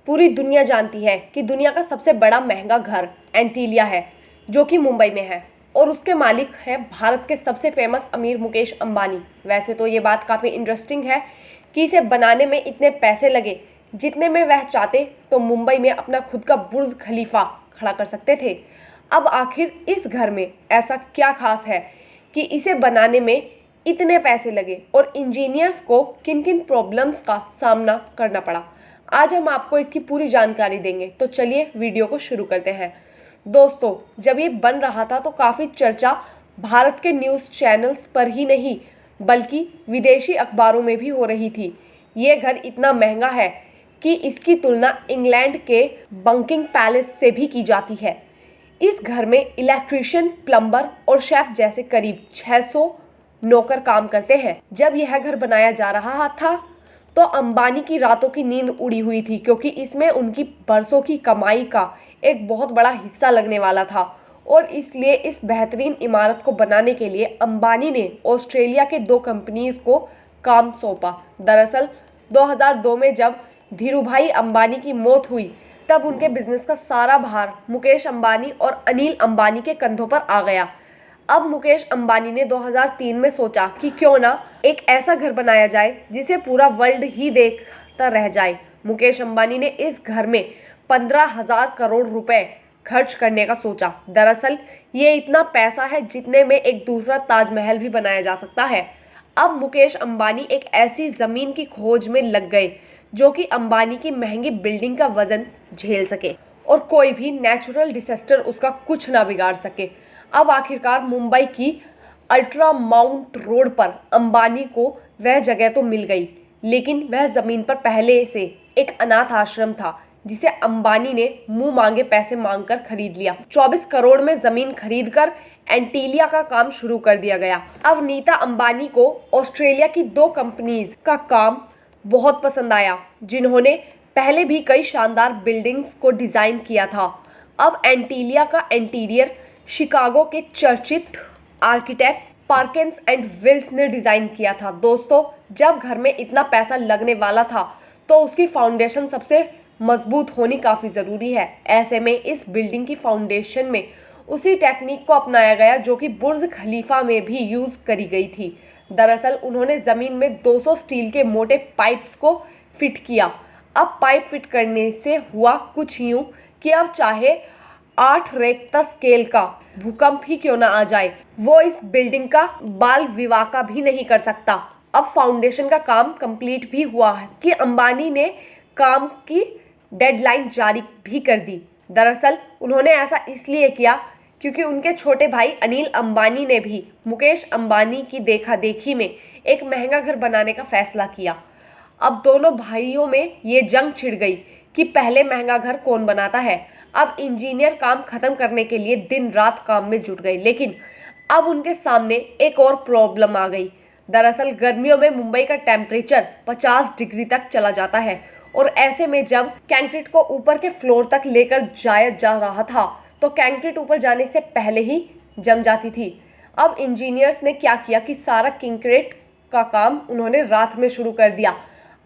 पूरी दुनिया जानती है कि दुनिया का सबसे बड़ा महंगा घर एंटीलिया है, जो कि मुंबई में है और उसके मालिक हैं भारत के सबसे फेमस अमीर मुकेश अंबानी। वैसे तो ये बात काफ़ी इंटरेस्टिंग है कि इसे बनाने में इतने पैसे लगे जितने में वह चाहते तो मुंबई में अपना खुद का बुर्ज खलीफा खड़ा कर सकते थे। अब आखिर इस घर में ऐसा क्या खास है कि इसे बनाने में इतने पैसे लगे और इंजीनियर्स को किन किन प्रॉब्लम्स का सामना करना पड़ा। आज हम आपको इसकी पूरी जानकारी देंगे, तो चलिए वीडियो को शुरू करते हैं। दोस्तों, जब ये बन रहा था तो काफ़ी चर्चा भारत के न्यूज़ चैनल्स पर ही नहीं बल्कि विदेशी अखबारों में भी हो रही थी। ये घर इतना महंगा है कि इसकी तुलना इंग्लैंड के बकिंघम पैलेस से भी की जाती है। इस घर में इलेक्ट्रीशियन, प्लम्बर और शेफ जैसे करीब 600 नौकर काम करते हैं। जब यह घर बनाया जा रहा था तो अंबानी की रातों की नींद उड़ी हुई थी, क्योंकि इसमें उनकी बरसों की कमाई का एक बहुत बड़ा हिस्सा लगने वाला था और इसलिए इस बेहतरीन इमारत को बनाने के लिए अंबानी ने ऑस्ट्रेलिया के 2 कंपनीज को काम सौंपा। दरअसल 2002 में जब धीरूभाई अंबानी की मौत हुई तब उनके बिजनेस का सारा भार मुकेश अंबानी और अनिल अंबानी के कंधों पर आ गया। अब मुकेश अंबानी ने 2003 में सोचा कि क्यों ना एक ऐसा घर बनाया जाए जिसे पूरा वर्ल्ड ही देखता रह जाए। मुकेश अंबानी ने इस घर में 15,000 करोड़ रुपए खर्च करने का सोचा। दरअसल ये इतना पैसा है जितने में एक दूसरा ताजमहल भी बनाया जा सकता है। अब मुकेश अंबानी एक ऐसी ज़मीन की खोज में लग गए जो कि अंबानी की महंगी बिल्डिंग का वजन झेल सके और कोई भी नेचुरल डिजास्टर उसका कुछ ना बिगाड़ सके। अब आखिरकार मुंबई की अल्ट्रा माउंट रोड पर अंबानी को वह जगह तो मिल गई, लेकिन वह ज़मीन पर पहले से एक अनाथ आश्रम था जिसे अंबानी ने मुंह मांगे पैसे मांगकर खरीद लिया। 24 करोड़ में ज़मीन खरीदकर एंटीलिया का काम शुरू कर दिया गया। अब नीता अंबानी को ऑस्ट्रेलिया की 2 कंपनीज का काम बहुत पसंद आया, जिन्होंने पहले भी कई शानदार बिल्डिंग्स को डिज़ाइन किया था। अब एंटीलिया का इंटीरियर शिकागो के चर्चित आर्किटेक्ट पार्किंस एंड विल्स ने डिज़ाइन किया था। दोस्तों, जब घर में इतना पैसा लगने वाला था तो उसकी फाउंडेशन सबसे मजबूत होनी काफ़ी ज़रूरी है। ऐसे में इस बिल्डिंग की फाउंडेशन में उसी टेक्निक को अपनाया गया जो कि बुर्ज खलीफा में भी यूज़ करी गई थी। दरअसल उन्होंने ज़मीन में 200 स्टील के मोटे पाइप्स को फिट किया। अब पाइप फिट करने से हुआ कुछ यूँ कि अब चाहे 8 रेक्टर स्केल का भूकंप ही क्यों ना आ जाए, वो इस बिल्डिंग का बाल विवाह का भी नहीं कर सकता। अब फाउंडेशन का काम कंप्लीट भी हुआ है कि अंबानी ने काम की डेडलाइन जारी भी कर दी। दरअसल उन्होंने ऐसा इसलिए किया क्योंकि उनके छोटे भाई अनिल अंबानी ने भी मुकेश अंबानी की देखा देखी में एक महंगा घर बनाने का फैसला किया। अब दोनों भाइयों में ये जंग छिड़ गई कि पहले महंगा घर कौन बनाता है। अब इंजीनियर काम खत्म करने के लिए दिन रात काम में जुट गए, लेकिन अब उनके सामने एक और प्रॉब्लम आ गई। दरअसल गर्मियों में मुंबई का टेम्परेचर 50 डिग्री तक चला जाता है और ऐसे में जब कंक्रीट को ऊपर के फ्लोर तक लेकर जाया जा रहा था तो कंक्रीट ऊपर जाने से पहले ही जम जाती थी। अब इंजीनियर्स ने क्या किया कि सारा कंक्रीट का काम उन्होंने रात में शुरू कर दिया।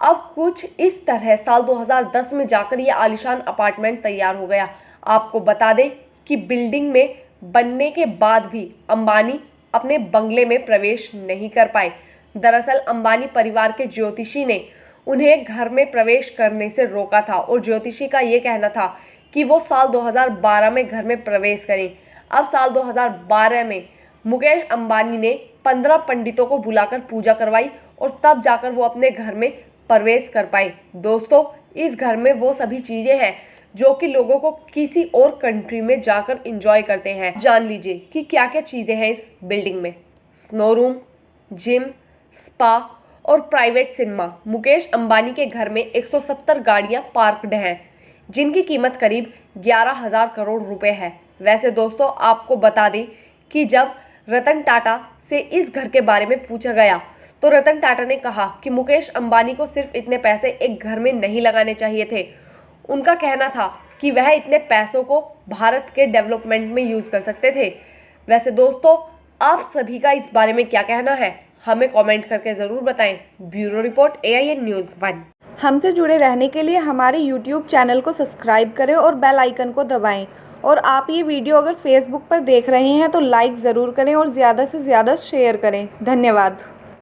अब कुछ इस तरह साल 2010 में जाकर ये आलीशान अपार्टमेंट तैयार हो गया। आपको बता दें कि बिल्डिंग में बनने के बाद भी अंबानी अपने बंगले में प्रवेश नहीं कर पाए। दरअसल अंबानी परिवार के ज्योतिषी ने उन्हें घर में प्रवेश करने से रोका था और ज्योतिषी का ये कहना था कि वो साल 2012 में घर में प्रवेश करें। अब साल 2012 में मुकेश अंबानी ने 15 पंडितों को बुलाकर पूजा करवाई और तब जाकर वो अपने घर में प्रवेश कर पाए। दोस्तों, इस घर में वो सभी चीज़ें हैं जो कि लोगों को किसी और कंट्री में जाकर एंजॉय करते हैं। जान लीजिए कि क्या क्या चीज़ें हैं इस बिल्डिंग में। स्नो रूम, जिम, स्पा और प्राइवेट सिनेमा। मुकेश अंबानी के घर में 170 गाड़ियां पार्कड हैं, जिनकी कीमत करीब 11,000 करोड़ रुपए है। वैसे दोस्तों, आपको बता दें कि जब रतन टाटा से इस घर के बारे में पूछा गया तो रतन टाटा ने कहा कि मुकेश अंबानी को सिर्फ इतने पैसे एक घर में नहीं लगाने चाहिए थे। उनका कहना था कि वह इतने पैसों को भारत के डेवलपमेंट में यूज़ कर सकते थे। वैसे दोस्तों, आप सभी का इस बारे में क्या कहना है, हमें कमेंट करके ज़रूर बताएं। Bureau report AIN News 1। हमसे जुड़े रहने के लिए हमारे यूट्यूब चैनल को सब्सक्राइब करें और बेल आइकन को दबाएं। और आप ये वीडियो अगर फेसबुक पर देख रहे हैं तो लाइक ज़रूर करें और ज़्यादा से ज़्यादा शेयर करें। धन्यवाद।